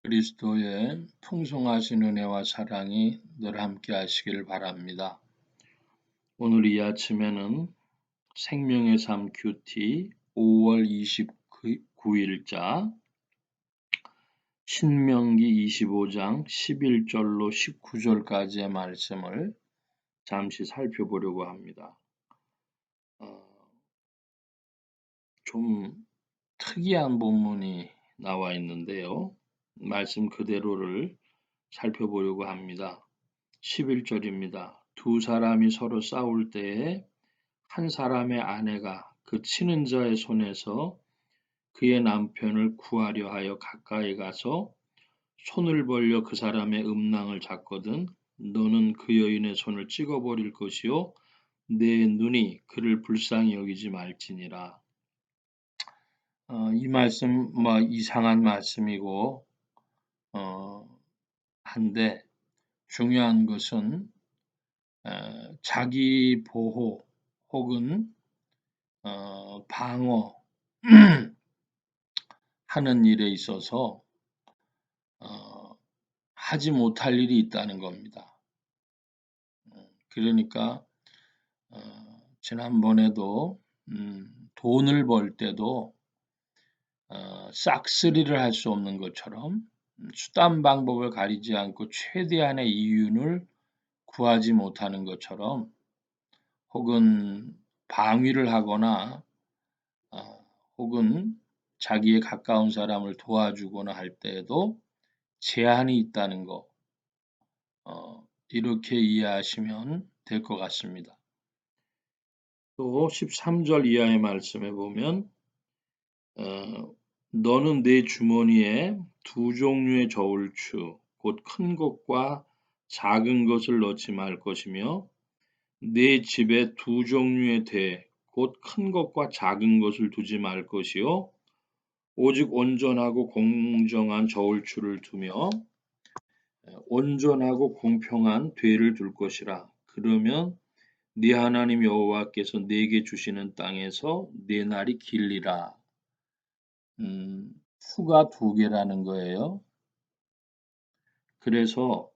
그리스도의 풍성하신 은혜와 사랑이 늘 함께 하시길 바랍니다. 오늘 이 아침에는 생명의 삶 큐티 5월 29일자 신명기 25장 11절로 19절까지의 말씀을 잠시 살펴보려고 합니다. 좀 특이한 본문이 나와 있는데요. 말씀 그대로를 살펴보려고 합니다. 11절입니다. 두 사람이 서로 싸울 때에 한 사람의 아내가 그 치는 자의 손에서 그의 남편을 구하려 하여 가까이 가서 손을 벌려 그 사람의 음낭을 잡거든 너는 그 여인의 손을 찍어버릴 것이요 내 눈이 그를 불쌍히 여기지 말지니라. 이 말씀 이상한 말씀이고 한데 중요한 것은 자기 보호 혹은 방어 하는 일에 있어서 하지 못할 일이 있다는 겁니다. 그러니까 지난번에도 돈을 벌 때도 싹쓸이를 할 수 없는 것처럼 수단 방법을 가리지 않고 최대한의 이윤을 구하지 못하는 것처럼 혹은 방위를 하거나 혹은 자기의 가까운 사람을 도와주거나 할 때에도 제한이 있다는 거 이렇게 이해하시면 될 것 같습니다. 또 13절 이하의 말씀에 보면 너는 내 주머니에 두 종류의 저울추 곧 큰 것과 작은 것을 넣지 말 것이며 네 집에 두 종류의 대 곧 큰 것과 작은 것을 두지 말 것이요 오직 온전하고 공정한 저울추를 두며 온전하고 공평한 되를 둘 것이라. 그러면 네 하나님 여호와께서 네게 주시는 땅에서 네 날이 길리라. 수가 두 개라는 거예요. 그래서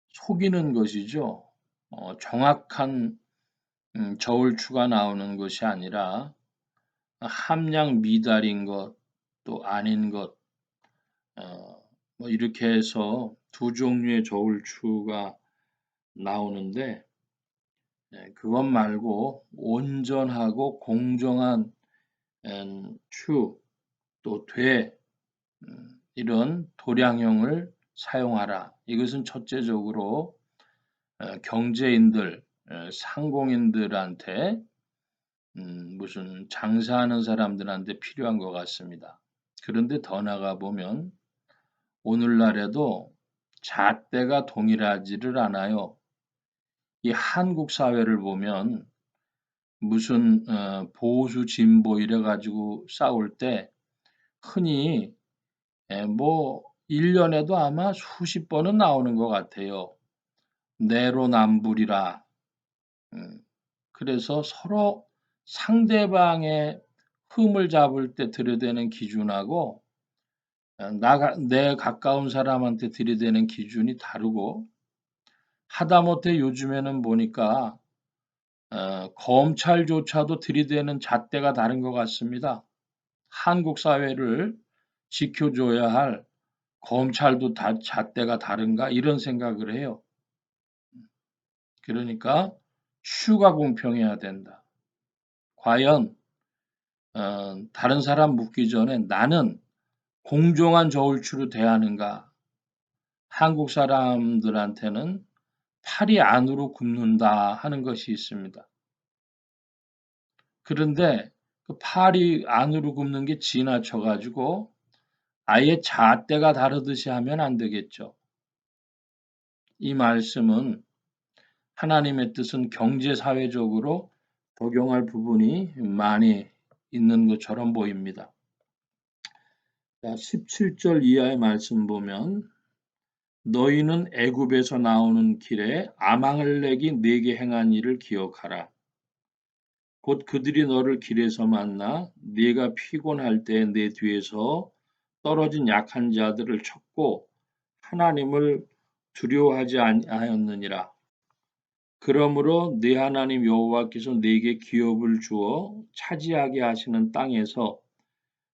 속이는 것이죠. 정확한 저울추가 나오는 것이 아니라 함량 미달인 것, 또 아닌 것, 이렇게 해서 두 종류의 저울추가 나오는데 그것 말고 온전하고 공정한 추, 또 돼, 이런 도량형을 사용하라. 이것은 첫째적으로 경제인들, 상공인들한테 무슨 장사하는 사람들한테 필요한 것 같습니다. 그런데 더 나가 보면 오늘날에도 잣대가 동일하지를 않아요. 이 한국 사회를 보면 무슨 보수 진보 이래 가지고 싸울 때 흔히 1년에도 아마 수십 번은 나오는 것 같아요. 내로남불이라. 그래서 서로 상대방의 흠을 잡을 때 들여대는 기준하고 내 가까운 사람한테 들이대는 기준이 다르고 하다못해 요즘에는 보니까 검찰조차도 들이대는 잣대가 다른 것 같습니다. 한국 사회를 지켜줘야 할 검찰도 다 잣대가 다른가 이런 생각을 해요. 그러니까 추가 공평해야 된다. 과연 다른 사람 묻기 전에 나는 공정한 저울추로 대하는가? 한국 사람들한테는 팔이 안으로 굽는다 하는 것이 있습니다. 그런데 그 팔이 안으로 굽는 게 지나쳐 가지고 아예 잣대가 다르듯이 하면 안 되겠죠. 이 말씀은 하나님의 뜻은 경제사회적으로 적용할 부분이 많이 있는 것처럼 보입니다. 17절 이하의 말씀 보면 너희는 애굽에서 나오는 길에 아말렉이 네게 행한 일을 기억하라. 곧 그들이 너를 길에서 만나 네가 피곤할 때 내 뒤에서 떨어진 약한 자들을 쳤고 하나님을 두려워하지 아니하였느니라. 그러므로 네 하나님 여호와께서 네게 기업을 주어 차지하게 하시는 땅에서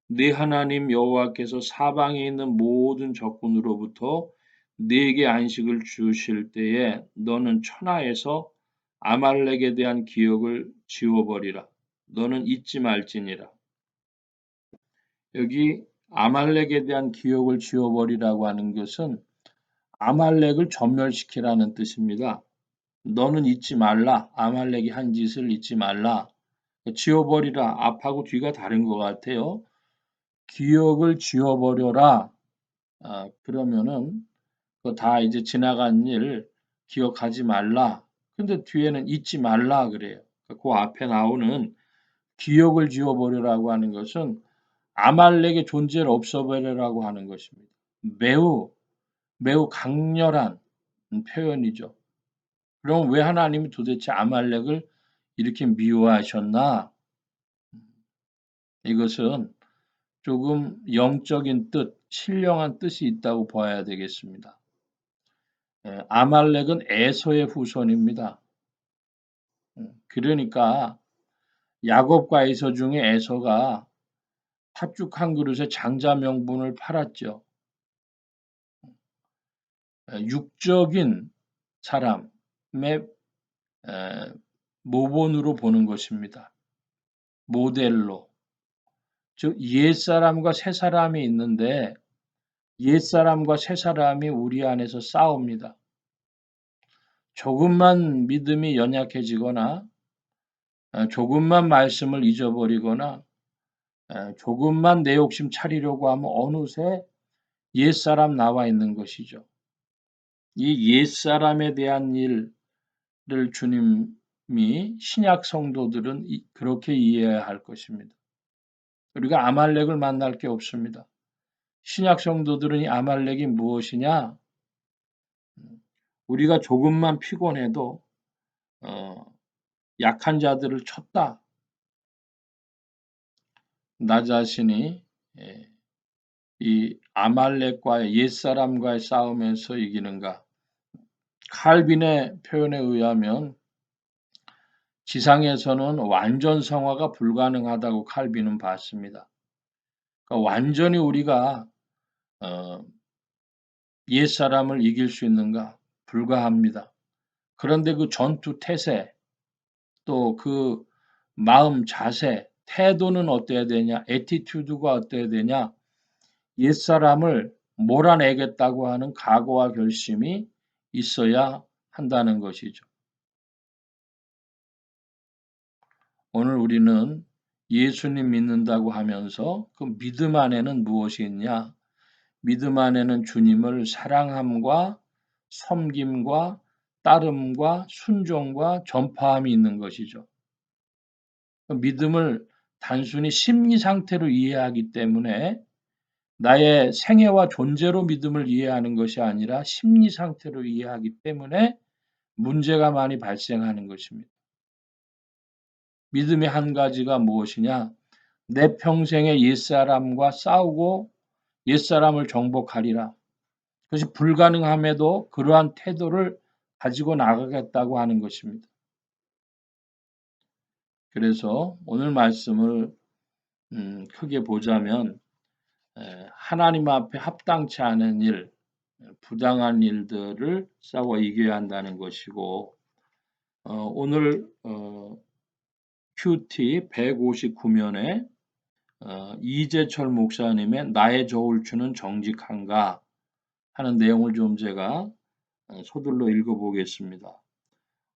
네 하나님 여호와께서 사방에 있는 모든 적군으로부터 네게 안식을 주실 때에 너는 천하에서 아말렉에 대한 기억을 지워버리라. 너는 잊지 말지니라. 여기 아말렉에 대한 기억을 지워버리라고 하는 것은 아말렉을 전멸시키라는 뜻입니다. 너는 잊지 말라. 아말렉이 한 짓을 잊지 말라. 지워버리라. 앞하고 뒤가 다른 것 같아요. 기억을 지워버려라. 그러면은 다 이제 지나간 일 기억하지 말라. 근데 뒤에는 잊지 말라 그래요. 그 앞에 나오는 기억을 지워버리라고 하는 것은 아말렉의 존재를 없애버리라고 하는 것입니다. 매우 매우 강렬한 표현이죠. 그럼 왜 하나님이 도대체 아말렉을 이렇게 미워하셨나? 이것은 조금 영적인 뜻, 신령한 뜻이 있다고 봐야 되겠습니다. 아말렉은 에서의 후손입니다. 그러니까 야곱과 에서 중에 에서가 팥죽 한 그릇에 장자 명분을 팔았죠. 육적인 사람의 모본으로 보는 것입니다. 모델로. 즉 옛사람과 새사람이 있는데 옛사람과 새사람이 우리 안에서 싸웁니다. 조금만 믿음이 연약해지거나 조금만 말씀을 잊어버리거나 조금만 내 욕심 차리려고 하면 어느새 옛사람 나와 있는 것이죠. 이 옛사람에 대한 일을 주님이 신약 성도들은 그렇게 이해해야 할 것입니다. 우리가 아말렉을 만날 게 없습니다. 신약 성도들은 이 아말렉이 무엇이냐? 우리가 조금만 피곤해도 약한 자들을 쳤다. 나 자신이 이 아말렉과의 옛사람과의 싸움에서 이기는가? 칼빈의 표현에 의하면 지상에서는 완전 성화가 불가능하다고 칼빈은 봤습니다. 그러니까 완전히 우리가 옛사람을 이길 수 있는가? 불가합니다. 그런데 그 전투 태세, 또 그 마음 자세, 태도는 어때야 되냐? 애티튜드가 어때야 되냐? 옛사람을 몰아내겠다고 하는 각오와 결심이 있어야 한다는 것이죠. 오늘 우리는 예수님 믿는다고 하면서 그 믿음 안에는 무엇이 있냐? 믿음 안에는 주님을 사랑함과 섬김과 따름과 순종과 전파함이 있는 것이죠. 믿음을 단순히 심리 상태로 이해하기 때문에 나의 생애와 존재로 믿음을 이해하는 것이 아니라 심리 상태로 이해하기 때문에 문제가 많이 발생하는 것입니다. 믿음의 한 가지가 무엇이냐? 내 평생에 옛사람과 싸우고 옛사람을 정복하리라. 그것이 불가능함에도 그러한 태도를 가지고 나가겠다고 하는 것입니다. 그래서 오늘 말씀을 크게 보자면 하나님 앞에 합당치 않은 일, 부당한 일들을 싸워 이겨야 한다는 것이고 오늘 큐티 159면에 이재철 목사님의 나의 저울추는 정직한가 하는 내용을 좀 제가 서둘러 읽어보겠습니다.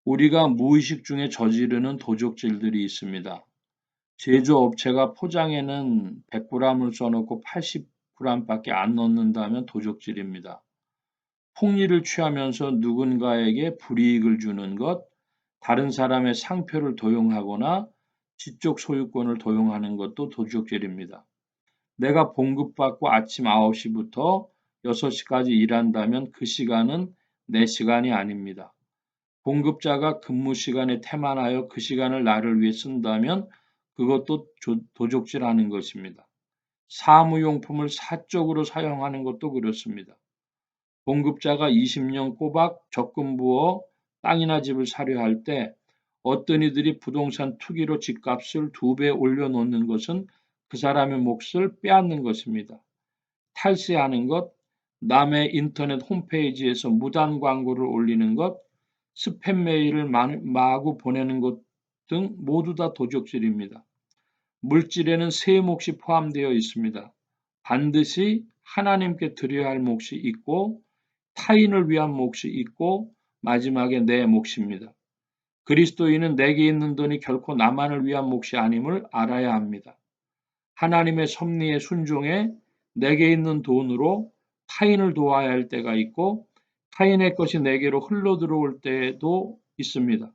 우리가 무의식 중에 저지르는 도적질들이 있습니다. 제조업체가 포장에는 100g을 써놓고 80g밖에 안 넣는다면 도적질입니다. 폭리를 취하면서 누군가에게 불이익을 주는 것, 다른 사람의 상표를 도용하거나 지적 소유권을 도용하는 것도 도적질입니다. 내가 봉급받고 아침 9시부터 6시까지 일한다면 그 시간은 내 시간이 아닙니다. 공급자가 근무 시간에 태만하여 그 시간을 나를 위해 쓴다면 그것도 도적질하는 것입니다. 사무용품을 사적으로 사용하는 것도 그렇습니다. 공급자가 20년 꼬박 적금 부어 땅이나 집을 사려 할 때 어떤 이들이 부동산 투기로 집값을 2배 올려놓는 것은 그 사람의 몫을 빼앗는 것입니다. 탈세하는 것, 남의 인터넷 홈페이지에서 무단 광고를 올리는 것, 스팸 메일을 마구 보내는 것 등 모두 다 도적질입니다. 물질에는 세 몫이 포함되어 있습니다. 반드시 하나님께 드려야 할 몫이 있고 타인을 위한 몫이 있고 마지막에 내 몫입니다. 그리스도인은 내게 있는 돈이 결코 나만을 위한 몫이 아님을 알아야 합니다. 하나님의 섭리에 순종해 내게 있는 돈으로 타인을 도와야 할 때가 있고 타인의 것이 내게로 흘러 들어올 때도 있습니다.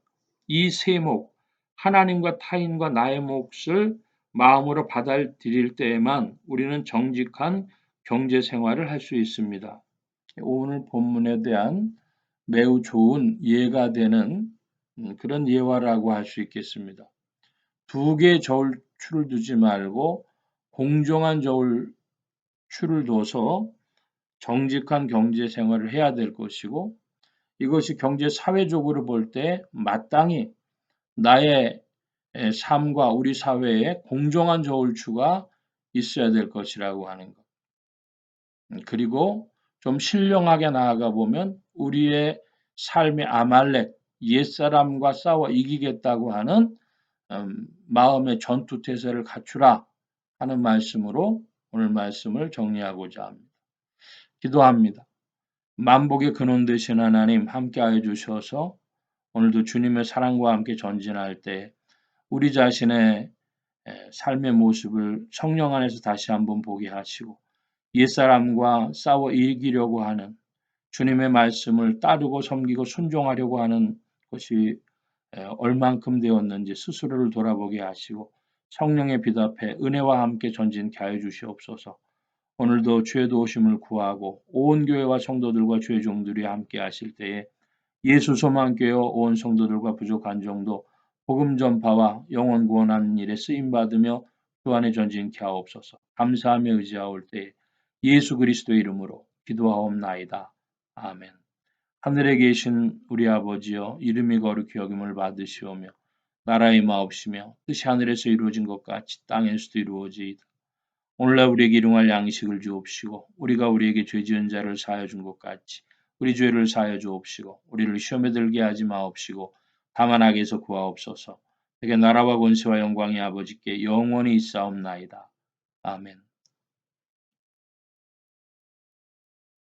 이 세 몫, 하나님과 타인과 나의 몫을 마음으로 받아들일 때에만 우리는 정직한 경제 생활을 할 수 있습니다. 오늘 본문에 대한 매우 좋은 예가 되는 그런 예화라고 할 수 있겠습니다. 2개의 저울추를 두지 말고 공정한 저울추를 둬서 정직한 경제 생활을 해야 될 것이고 이것이 경제 사회적으로 볼 때 마땅히 나의 삶과 우리 사회에 공정한 저울추가 있어야 될 것이라고 하는 것. 그리고 좀 신령하게 나아가 보면 우리의 삶의 아말렉, 옛사람과 싸워 이기겠다고 하는 마음의 전투태세를 갖추라 하는 말씀으로 오늘 말씀을 정리하고자 합니다. 기도합니다. 만복의 근원 되신 하나님 함께하여 주셔서 오늘도 주님의 사랑과 함께 전진할 때 우리 자신의 삶의 모습을 성령 안에서 다시 한번 보게 하시고 옛사람과 싸워 이기려고 하는 주님의 말씀을 따르고 섬기고 순종하려고 하는 것이 얼만큼 되었는지 스스로를 돌아보게 하시고 성령의 비답해 은혜와 함께 전진케 하여 주시옵소서. 오늘도 죄 도우심을 구하고 온 교회와 성도들과 주의 종들이 함께 하실 때에 예수 소망교회 온 성도들과 부족한 정도 복음 전파와 영혼 구원하는 일에 쓰임 받으며 주 안에 전진케 하옵소서. 감사하며 의지하올 때에 예수 그리스도의 이름으로 기도하옵나이다. 아멘. 하늘에 계신 우리 아버지여 이름이 거룩히 여김을 받으시오며 나라의 마옵시며 뜻이 하늘에서 이루어진 것 같이 땅에서도 이루어지이다. 오늘날 우리에게 일용할 양식을 주옵시고 우리가 우리에게 죄 지은 자를 사하여 준 것 같이 우리 죄를 사하여 주옵시고 우리를 시험에 들게 하지 마옵시고 다만 악에서 구하옵소서. 되게 나라와 권세와 영광이 아버지께 영원히 있사옵나이다. 아멘.